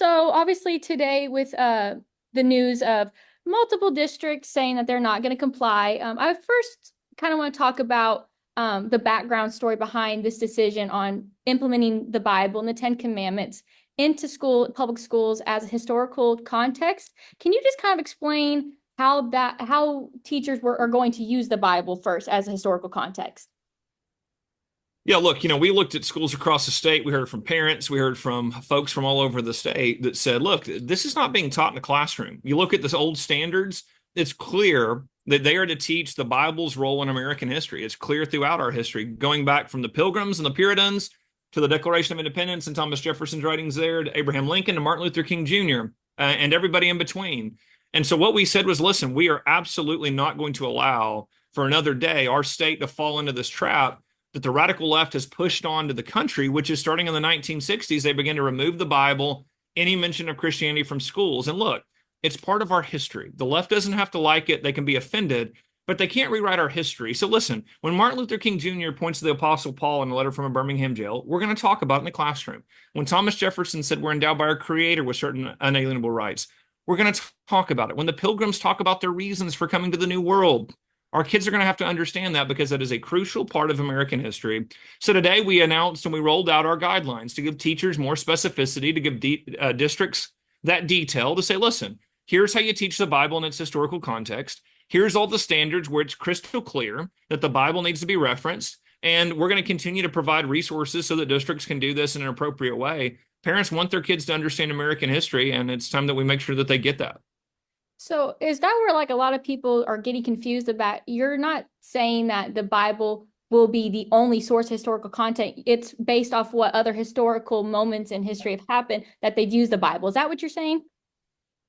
So obviously today with the news of multiple districts saying that they're not going to comply, I first kind of want to talk about the background story behind this decision on implementing the Bible and the Ten Commandments into public schools as a historical context. Can you just kind of explain how teachers are going to use the Bible first as a historical context? Yeah, look, we looked at schools across the state. We heard from parents. We heard from folks from all over the state that said, look, this is not being taught in the classroom. You look at the old standards, it's clear that they are to teach the Bible's role in American history. It's clear throughout our history, going back from the Pilgrims and the Puritans to the Declaration of Independence and Thomas Jefferson's writings there, to Abraham Lincoln and Martin Luther King Jr., and everybody in between. And so what we said was, listen, we are absolutely not going to allow for another day our state to fall into this trap that the radical left has pushed onto the country, which is starting in the 1960s. They began to remove the Bible, any mention of Christianity from schools. And look, it's part of our history. The left doesn't have to like it. They can be offended, but they can't rewrite our history. So listen, when Martin Luther King Jr. points to the Apostle Paul in a letter from a Birmingham jail, we're going to talk about it in the classroom. When Thomas Jefferson said we're endowed by our Creator with certain unalienable rights, we're going to talk about it. When the Pilgrims talk about their reasons for coming to the New World, our kids are going to have to understand that because that is a crucial part of American history. So today we announced and we rolled out our guidelines to give teachers more specificity, to give districts that detail, to say, listen, here's how you teach the Bible in its historical context. Here's all the standards where it's crystal clear that the Bible needs to be referenced. And we're going to continue to provide resources so that districts can do this in an appropriate way. Parents want their kids to understand American history, and it's time that we make sure that they get that. So is that where like a lot of people are getting confused about? You're not saying that the Bible will be the only source of historical content. It's based off what other historical moments in history have happened that they've used the Bible. Is that what you're saying?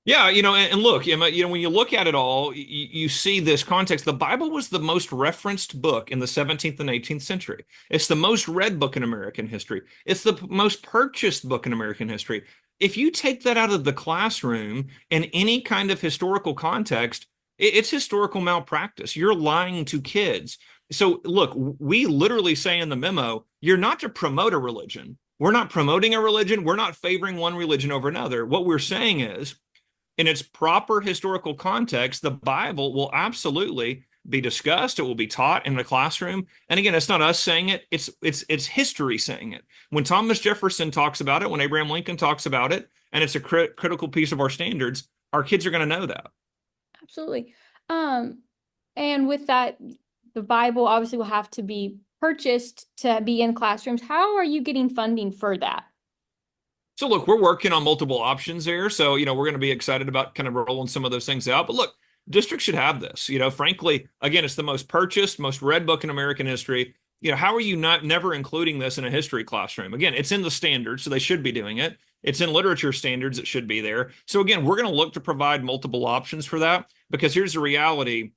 Yeah, and look, Emma, when you look at it all, you see this context. The Bible was the most referenced book in the 17th and 18th century. It's the most read book in American history. It's the most purchased book in American history. If you take that out of the classroom in any kind of historical context, it's historical malpractice. You're lying to kids. So look, we literally say in the memo, you're not to promote a religion. We're not promoting a religion. We're not favoring one religion over another. What we're saying is, in its proper historical context, the Bible will absolutely be discussed. It will be taught in the classroom. And again, it's not us saying it. It's history saying it. When Thomas Jefferson talks about it, when Abraham Lincoln talks about it, and it's a critical piece of our standards, our kids are going to know that. Absolutely. And with that, the Bible obviously will have to be purchased to be in classrooms. How are you getting funding for that? So look, we're working on multiple options there. So, we're going to be excited about kind of rolling some of those things out. But look, districts should have this. Frankly, again, it's the most purchased, most read book in American history. How are you never including this in a history classroom? Again, it's in the standards, so they should be doing it. It's in literature standards, it should be there. So again, we're going to look to provide multiple options for that, because here's the reality.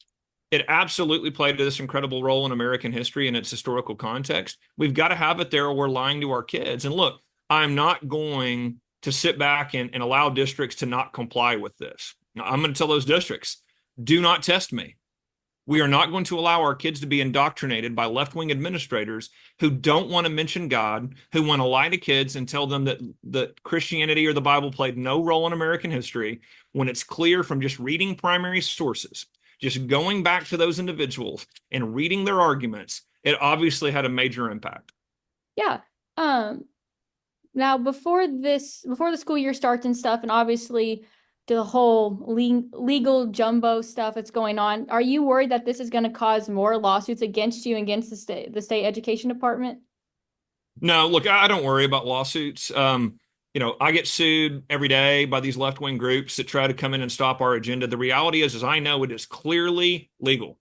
It absolutely played this incredible role in American history and its historical context. We've got to have it there, or we're lying to our kids. And look, I'm not going to sit back and allow districts to not comply with this. Now, I'm going to tell those districts, do not test me. We are not going to allow our kids to be indoctrinated by left-wing administrators who don't want to mention God, who want to lie to kids and tell them that Christianity or the Bible played no role in American history, when it's clear from just reading primary sources, just going back to those individuals and reading their arguments, it obviously had a major impact. Yeah. Now, before the school year starts and stuff, and obviously the whole legal jumbo stuff that's going on, are you worried that this is going to cause more lawsuits against you and against the state education department? No, look, I don't worry about lawsuits. I get sued every day by these left-wing groups that try to come in and stop our agenda. The reality is I know it is clearly legal.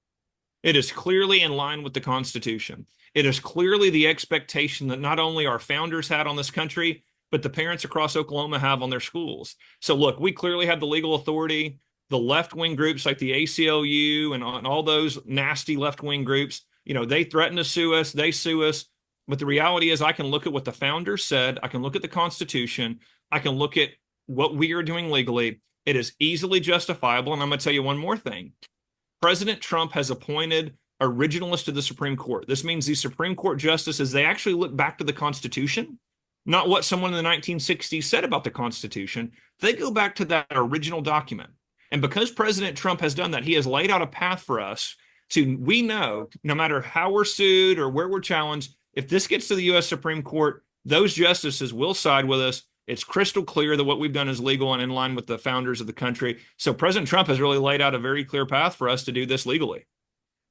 It is clearly in line with the Constitution. It is clearly the expectation that not only our founders had on this country, but the parents across Oklahoma have on their schools. So look, we clearly have the legal authority. The left-wing groups like the ACLU and all those nasty left-wing groups, they threaten to sue us, they sue us. But the reality is I can look at what the founders said. I can look at the Constitution. I can look at what we are doing legally. It is easily justifiable. And I'm going to tell you one more thing. President Trump has appointed originalists to the Supreme Court. This means these Supreme Court justices, they actually look back to the Constitution not what someone in the 1960s said about the Constitution. They go back to that original document. And because President Trump has done that, he has laid out a path for us to, we know, no matter how we're sued or where we're challenged, if this gets to the U.S. Supreme Court, those justices will side with us. It's crystal clear that what we've done is legal and in line with the founders of the country. So President Trump has really laid out a very clear path for us to do this legally.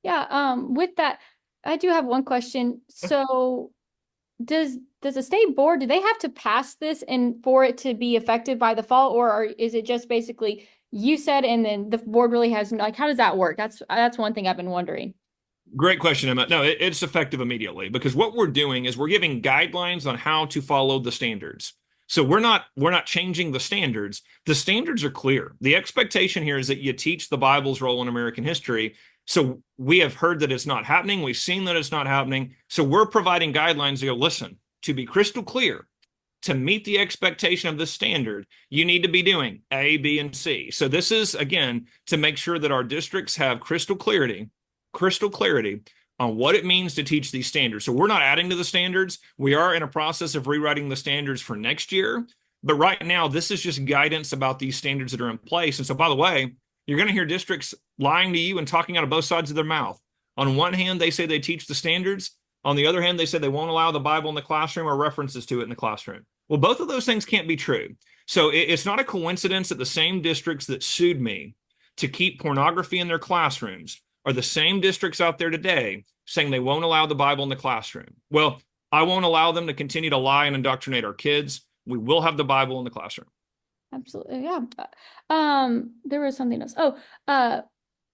Yeah, with that, I do have one question. So does the state board, do they have to pass this and for it to be effective by the fall, or is it just basically you said and then the board really has, like, how does that work? That's one thing I've been wondering. Great question, Emma. No, it's effective immediately because what we're doing is we're giving guidelines on how to follow the standards. So we're not changing the standards. The standards are clear. The expectation here is that you teach the Bible's role in American history. So we have heard that it's not happening. We've seen that it's not happening. So we're providing guidelines to go, listen, to be crystal clear, to meet the expectation of this standard, you need to be doing A, B, and C. So this is, again, to make sure that our districts have crystal clarity on what it means to teach these standards. So we're not adding to the standards. We are in a process of rewriting the standards for next year. But right now, this is just guidance about these standards that are in place. And so, by the way, you're going to hear districts lying to you and talking out of both sides of their mouth. On one hand, they say they teach the standards. On the other hand, they say they won't allow the Bible in the classroom or references to it in the classroom. Well, both of those things can't be true. So it's not a coincidence that the same districts that sued me to keep pornography in their classrooms are the same districts out there today saying they won't allow the Bible in the classroom. Well, I won't allow them to continue to lie and indoctrinate our kids. We will have the Bible in the classroom. Absolutely, yeah. There was something else.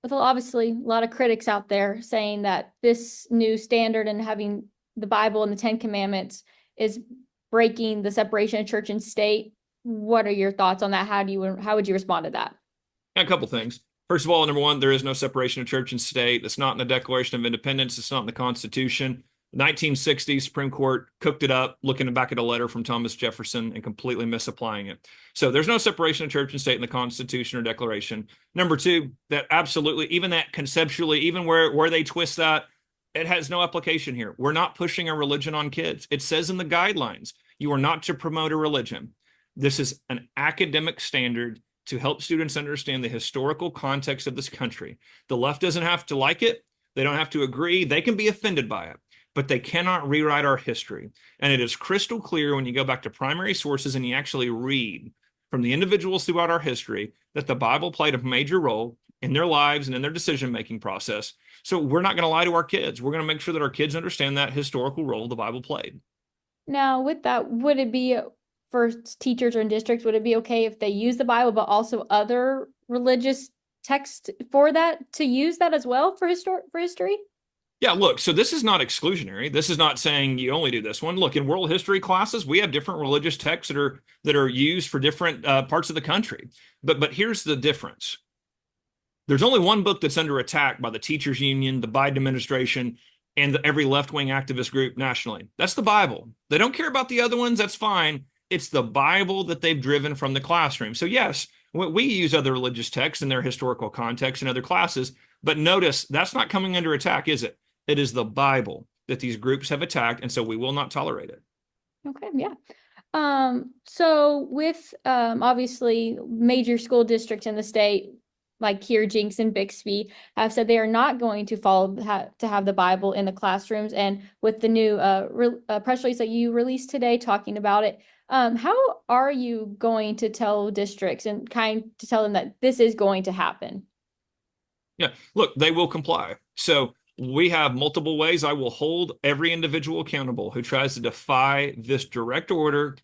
With obviously a lot of critics out there saying that this new standard and having the Bible and the Ten Commandments is breaking the separation of church and state. What are your thoughts on that? How would you respond to that? A couple things. First of all, number one, there is no separation of church and state. It's not in the Declaration of Independence. It's not in the Constitution. 1960 Supreme Court cooked it up, looking back at a letter from Thomas Jefferson and completely misapplying it. So there's no separation of church and state in the Constitution or Declaration. Number two, that absolutely, even that conceptually, even where they twist that, it has no application here. We're not pushing a religion on kids. It says in the guidelines, you are not to promote a religion. This is an academic standard to help students understand the historical context of this country. The left doesn't have to like it. They don't have to agree. They can be offended by it, but they cannot rewrite our history. And it is crystal clear when you go back to primary sources and you actually read from the individuals throughout our history that the Bible played a major role in their lives and in their decision-making process. So we're not going to lie to our kids. We're going to make sure that our kids understand that historical role the Bible played. Now, with that, would it be for teachers or in districts, would it be okay if they use the Bible, but also other religious text for that, to use that as well for history? Yeah, look, so this is not exclusionary. This is not saying you only do this one. Look, in world history classes, we have different religious texts that are used for different parts of the country. But here's the difference. There's only one book that's under attack by the teachers union, the Biden administration, and every left-wing activist group nationally. That's the Bible. They don't care about the other ones. That's fine. It's the Bible that they've driven from the classroom. So yes, we use other religious texts in their historical context in other classes, but notice that's not coming under attack, is it? It is the Bible that these groups have attacked, and so we will not tolerate it. Okay, yeah. So with obviously major school districts in the state, like here, Jinx and Bixby, have said they are not going to to have the Bible in the classrooms. And with the new press release that you released today talking about it, how are you going to tell districts and to tell them that this is going to happen? Yeah, look, they will comply. So we have multiple ways. I will hold every individual accountable who tries to defy this direct order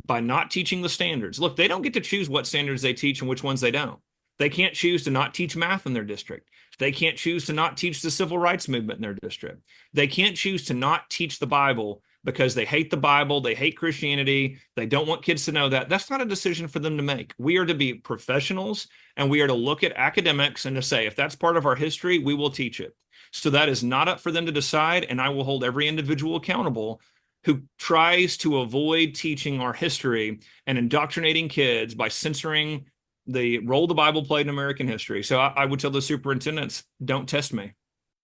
by not teaching the standards. Look, they don't get to choose what standards they teach and which ones they don't. They can't choose to not teach math in their district. They can't choose to not teach the civil rights movement in their district. They can't choose to not teach the Bible because they hate the Bible, they hate Christianity, they don't want kids to know that. That's not a decision for them to make. We are to be professionals, and we are to look at academics and to say, if that's part of our history, we will teach it. So that is not up for them to decide, and I will hold every individual accountable who tries to avoid teaching our history and indoctrinating kids by censoring the role the Bible played in American history. So I would tell the superintendents, don't test me.